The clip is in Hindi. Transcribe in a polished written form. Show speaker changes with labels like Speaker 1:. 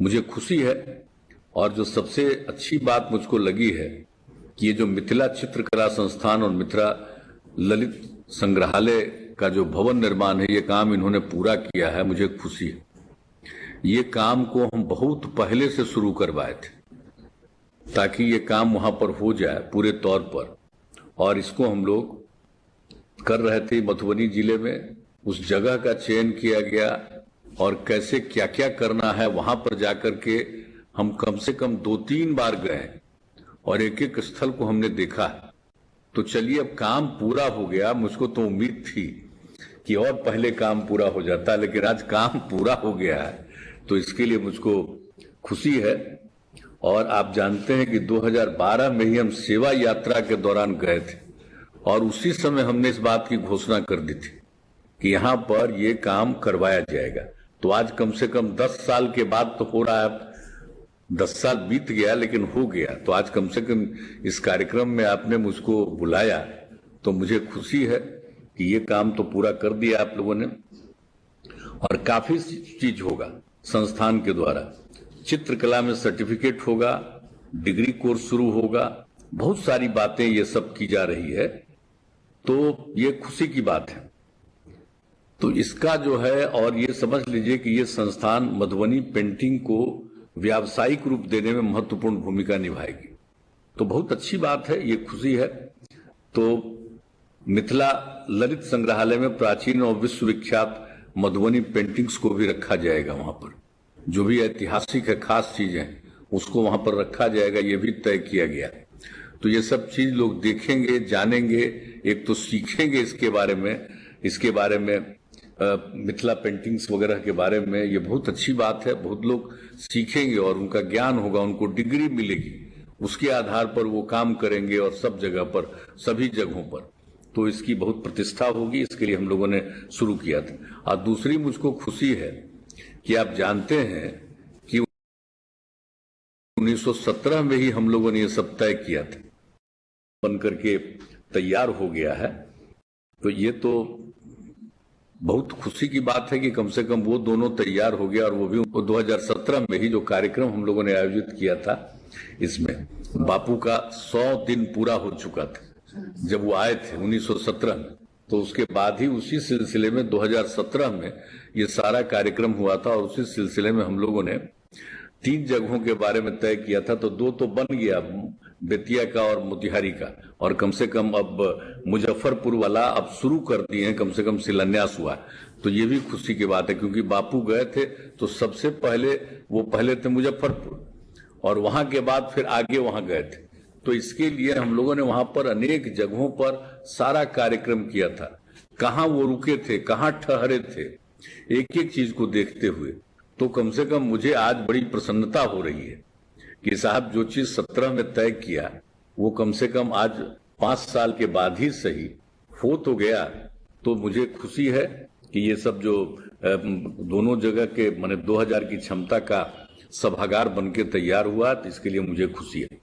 Speaker 1: मुझे खुशी है। और जो सबसे अच्छी बात मुझको लगी है कि ये जो मिथिला चित्रकला संस्थान और मिथिला ललित संग्रहालय का जो भवन निर्माण है, ये काम इन्होंने पूरा किया है। मुझे खुशी है। ये काम को हम बहुत पहले से शुरू करवाए थे ताकि ये काम वहां पर हो जाए पूरे तौर पर, और इसको हम लोग कर रहे थे। मधुबनी जिले में उस जगह का चयन किया गया और कैसे क्या क्या करना है, वहां पर जाकर के हम कम से कम 2-3 बार गए और एक एक स्थल को हमने देखा। तो चलिए, अब काम पूरा हो गया। मुझको तो उम्मीद थी कि और पहले काम पूरा हो जाता, लेकिन आज काम पूरा हो गया है, तो इसके लिए मुझको खुशी है। और आप जानते हैं कि 2012 में ही हम सेवा यात्रा के दौरान गए थे और उसी समय हमने इस बात की घोषणा कर दी थी कि यहां पर ये काम करवाया जाएगा। तो आज कम से कम 10 साल के बाद तो हो रहा है। 10 साल बीत गया लेकिन हो गया। तो आज कम से कम इस कार्यक्रम में आपने मुझको बुलाया, तो मुझे खुशी है कि ये काम तो पूरा कर दिया आप लोगों ने। और काफी चीज होगा संस्थान के द्वारा। चित्रकला में सर्टिफिकेट होगा, डिग्री कोर्स शुरू होगा, बहुत सारी बातें ये सब की जा रही है। तो ये खुशी की बात है। तो इसका जो है, और ये समझ लीजिए कि ये संस्थान मधुबनी पेंटिंग को व्यावसायिक रूप देने में महत्वपूर्ण भूमिका निभाएगी। तो बहुत अच्छी बात है, ये खुशी है। तो मिथिला ललित संग्रहालय में प्राचीन और विश्वविख्यात मधुबनी पेंटिंग्स को भी रखा जाएगा। वहां पर जो भी ऐतिहासिक है, खास चीजें, उसको वहां पर रखा जाएगा, ये भी तय किया गया। तो ये सब चीज लोग देखेंगे, जानेंगे, एक तो सीखेंगे इसके बारे में मिथिला पेंटिंग्स वगैरह के बारे में। ये बहुत अच्छी बात है। बहुत लोग सीखेंगे और उनका ज्ञान होगा, उनको डिग्री मिलेगी, उसके आधार पर वो काम करेंगे और सब जगह पर, सभी जगहों पर। तो इसकी बहुत प्रतिष्ठा होगी। इसके लिए हम लोगों ने शुरू किया था। और दूसरी मुझको खुशी है कि आप जानते हैं कि 1917 में ही हम लोगों ने ये सब तय किया था, बनकर के तैयार हो गया है। तो ये तो बहुत खुशी की बात है कि कम से कम वो दोनों तैयार हो गया। और वो भी 2017 में ही जो कार्यक्रम हम लोगों ने आयोजित किया था, इसमें बापू का 100 दिन पूरा हो चुका था जब वो आए थे 1917 में। तो उसके बाद ही उसी सिलसिले में 2017 में ये सारा कार्यक्रम हुआ था। और उसी सिलसिले में हम लोगों ने 3 जगहों के बारे में तय किया था। तो 2 तो बन गया, बेतिया का और मोतिहारी का। और कम से कम अब मुजफ्फरपुर वाला अब शुरू कर दिए हैं, कम से कम शिलान्यास हुआ। तो ये भी खुशी की बात है, क्योंकि बापू गए थे तो सबसे पहले वो पहले थे मुजफ्फरपुर, और वहां के बाद फिर आगे वहां गए थे। तो इसके लिए हम लोगों ने वहां पर अनेक जगहों पर सारा कार्यक्रम किया था। कहाँ वो रुके थे, कहाँ ठहरे थे, एक एक चीज को देखते हुए। तो कम से कम मुझे आज बड़ी प्रसन्नता हो रही है कि साहब जो चीज 17 में तय किया, वो कम से कम आज 5 साल के बाद ही सही हो तो गया। तो मुझे खुशी है कि ये सब जो दोनों जगह के माने 2000 की क्षमता का सभागार बनके तैयार हुआ, तो इसके लिए मुझे खुशी है।